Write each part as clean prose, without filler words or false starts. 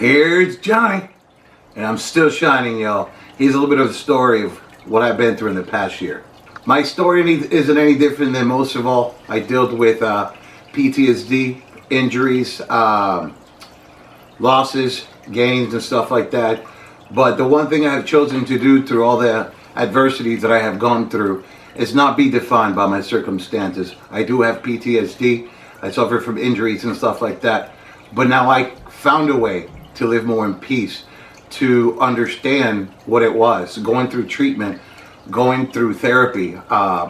Here's Johnny, and I'm still shining, y'all. Here's a little bit of the story of what I've been through in the past year. My story isn't any different than most of all. I dealt with PTSD, injuries, losses, gains, and stuff like that. But the one thing I have chosen to do through all the adversities that I have gone through is not be defined by my circumstances. I do have PTSD. I suffer from injuries and stuff like that. But now I found a way to live more in peace, to understand what it was, going through treatment, going through therapy,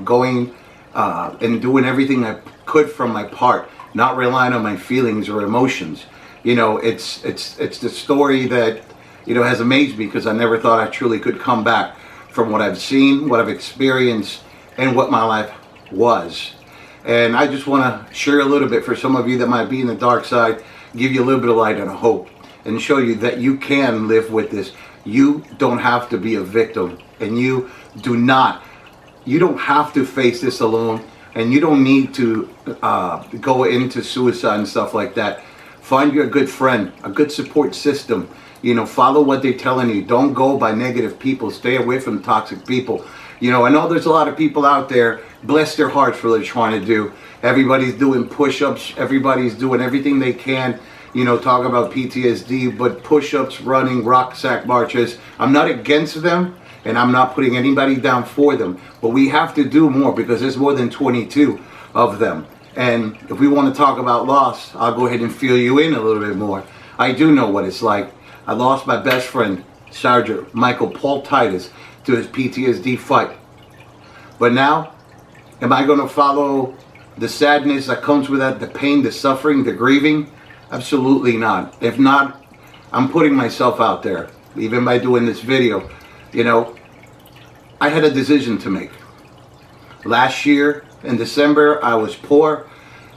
going and doing everything I could from my part, not relying on my feelings or emotions. You know, it's the story that, you know, has amazed me, because I never thought I truly could come back from what I've seen, what I've experienced, and what my life was. And I just want to share a little bit for some of you that might be in the dark side, give you a little bit of light and hope, and show you that you can live with this. You don't have to be a victim, and you don't have to face this alone, and you don't need to go into suicide and stuff like that. Find you a good friend, a good support system. You know, follow what they're telling you. Don't go by negative people. Stay away from toxic people. You know, I know there's a lot of people out there, bless their hearts for what they're trying to do. Everybody's doing push-ups. Everybody's doing everything they can, you know, talk about PTSD, but push-ups, running, rucksack marches, I'm not against them, and I'm not putting anybody down for them. But we have to do more, because there's more than 22 of them. And if we want to talk about loss, I'll go ahead and fill you in a little bit more. I do know what it's like. I lost my best friend, Sergeant Michael Paul Titus, to his PTSD fight. But now, am I going to follow the sadness that comes with that, the pain, the suffering, the grieving? Absolutely not. If not, I'm putting myself out there, even by doing this video. You know, I had a decision to make. Last year in December, I was poor,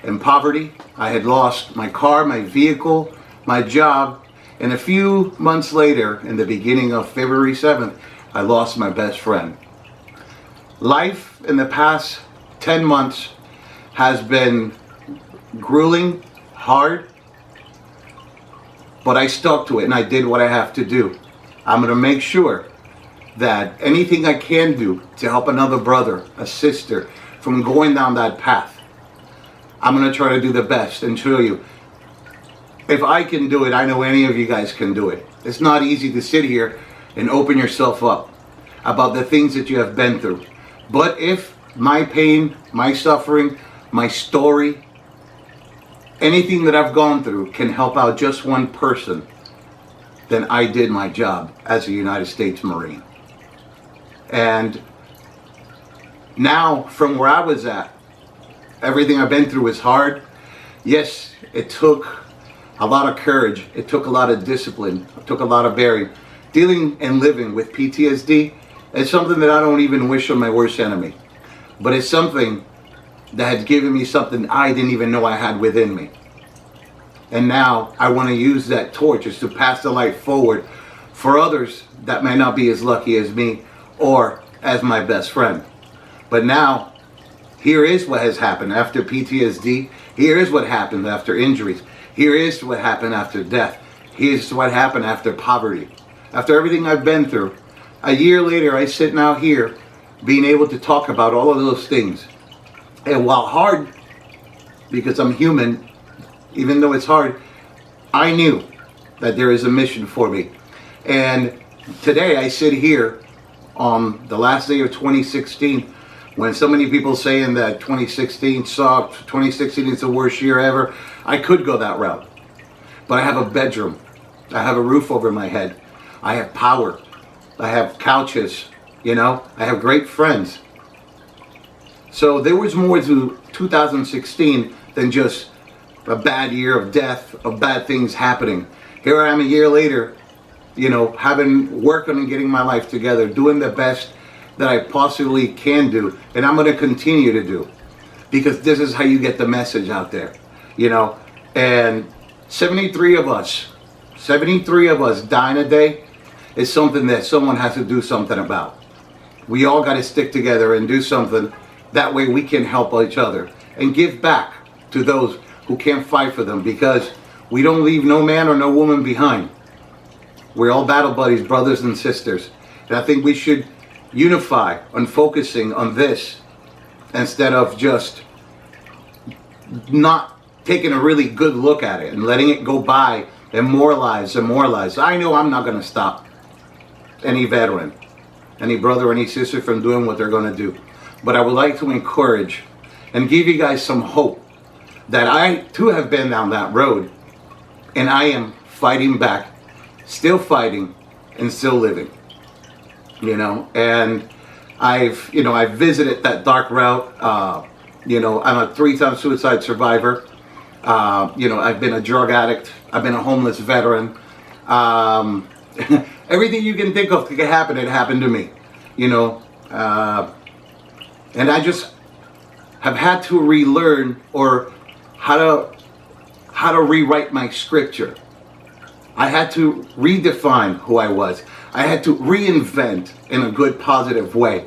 in poverty. I had lost my car, my vehicle, my job. And a few months later, in the beginning of February 7th, I lost my best friend. Life in the past 10 months has been grueling, hard, but I stuck to it and I did what I have to do. I'm going to make sure that anything I can do to help another brother, a sister, from going down that path, I'm going to try to do the best and show you. If I can do it, I know any of you guys can do it. It's not easy to sit here and open yourself up about the things that you have been through. But if my pain, my suffering, my story, anything that I've gone through can help out just one person, then I did my job as a United States Marine. And now, from where I was at, everything I've been through is hard. Yes, it took a lot of courage. It took a lot of discipline. It took a lot of bearing. Dealing and living with PTSD is something that I don't even wish on my worst enemy. But it's something that has given me something I didn't even know I had within me. And now I want to use that torch is to pass the light forward for others that may not be as lucky as me or as my best friend. But now, here is what has happened after PTSD. Here is what happened after injuries. Here is what happened after death. Here's what happened after poverty. After everything I've been through, a year later, I sit now here being able to talk about all of those things. And while hard, because I'm human, even though it's hard, I knew that there is a mission for me. And today I sit here on the last day of 2016, when so many people saying that 2016 sucked, 2016 is the worst year ever. I could go that route. But I have a bedroom. I have a roof over my head. I have power. I have couches, you know. I have great friends. So there was more to 2016 than just a bad year of death, of bad things happening. Here I am a year later, you know, having worked on getting my life together, doing the best that I possibly can do, and I'm going to continue to do, because this is how you get the message out there, you know. And 73 of us dying a day is something that someone has to do something about. We all got to stick together and do something. That way we can help each other and give back to those who can't fight for them, because we don't leave no man or no woman behind. We're all battle buddies, brothers and sisters. And I think we should unify on focusing on this instead of just not taking a really good look at it and letting it go by and moralize and moralize. I know I'm not going to stop any veteran, any brother or any sister from doing what they're going to do. But I would like to encourage and give you guys some hope that I too have been down that road, and I am fighting back, still fighting and still living. You know, and I've visited that dark route. You know, I'm a 3-time suicide survivor. You know, I've been a drug addict. I've been a homeless veteran. Everything you can think of could happen, it happened to me. You know, and I just have had to relearn or how to rewrite my scripture. I had to redefine who I was. I had to reinvent in a good, positive way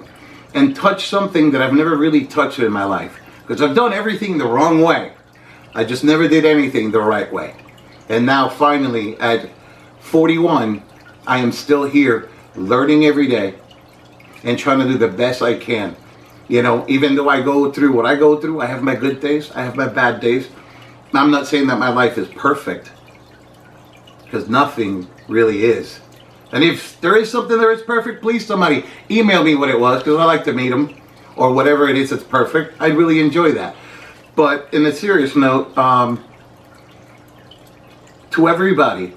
and touch something that I've never really touched in my life. Because I've done everything the wrong way. I just never did anything the right way. And now finally at 41, I am still here learning every day and trying to do the best I can. You know, even though I go through what I go through, I have my good days, I have my bad days. I'm not saying that my life is perfect, because nothing really is. And if there is something that is perfect, please somebody email me what it was, because I like to meet them, or whatever it is that's perfect. I'd really enjoy that. But in a serious note, to everybody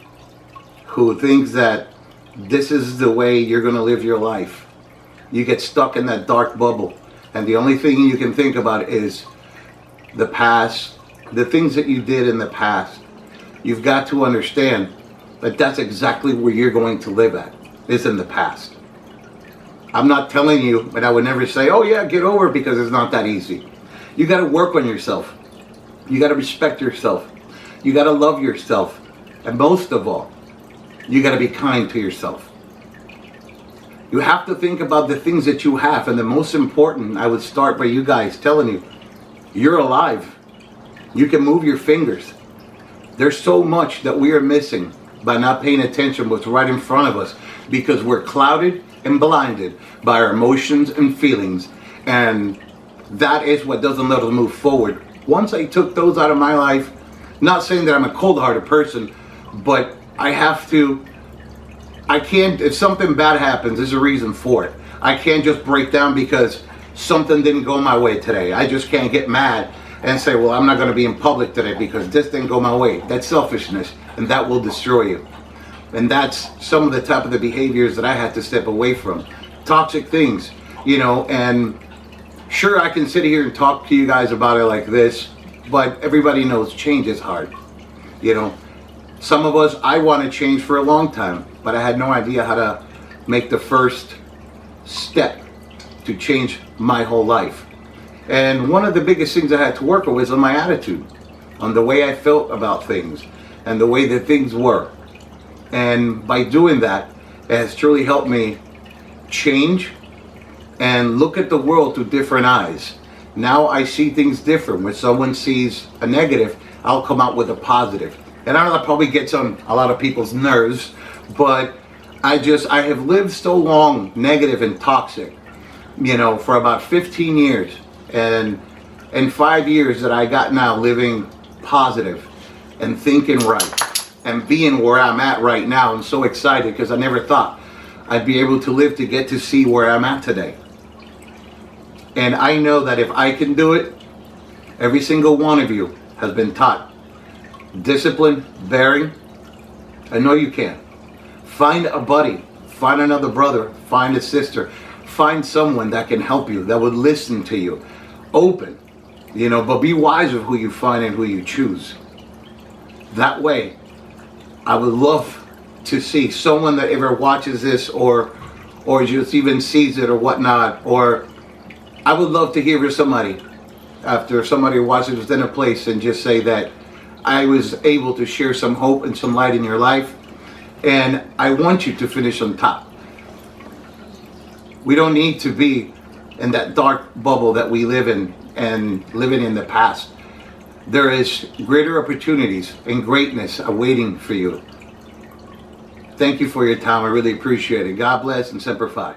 who thinks that this is the way you're going to live your life, you get stuck in that dark bubble, and the only thing you can think about is the past, the things that you did in the past. You've got to understand that that's exactly where you're going to live at, is in the past. I'm not telling you, but I would never say, oh yeah, get over it, because it's not that easy. You got to work on yourself. You got to respect yourself. You got to love yourself. And most of all, you got to be kind to yourself. You have to think about the things that you have. And the most important, I would start by you guys telling you, you're alive. You can move your fingers. There's so much that we are missing by not paying attention to what's right in front of us, because we're clouded and blinded by our emotions and feelings. And that is what doesn't let us move forward. Once I took those out of my life, not saying that I'm a cold-hearted person, but I can't, if something bad happens, there's a reason for it. I can't just break down because something didn't go my way today. I just can't get mad and say, well, I'm not going to be in public today because this didn't go my way. That's selfishness, and that will destroy you. And that's some of the type of the behaviors that I had to step away from. Toxic things, you know, and sure, I can sit here and talk to you guys about it like this, but everybody knows change is hard. You know, some of us, I want to change for a long time, but I had no idea how to make the first step to change my whole life. And one of the biggest things I had to work on was on my attitude, on the way I felt about things and the way that things were. And by doing that, it has truly helped me change and look at the world through different eyes. Now I see things different. When someone sees a negative, I'll come out with a positive. And I know that probably gets on a lot of people's nerves, but I have lived so long negative and toxic, you know, for about 15 years. And in 5 years that I got now living positive and thinking right and being where I'm at right now, I'm so excited because I never thought I'd be able to live to get to see where I'm at today. And I know that if I can do it, every single one of you has been taught discipline, bearing. I know you can. Find a buddy, find another brother, find a sister, find someone that can help you, that would listen to you. Open, you know, but be wise of who you find and who you choose. That way, I would love to see someone that ever watches this or just even sees it or whatnot, or I would love to hear from somebody after somebody watches within a place and just say that I was able to share some hope and some light in your life, and I want you to finish on top. We don't need to be in that dark bubble that we live in and living in the past. There is greater opportunities and greatness awaiting for you. Thank you for your time. I really appreciate it. God bless and Semper Fi.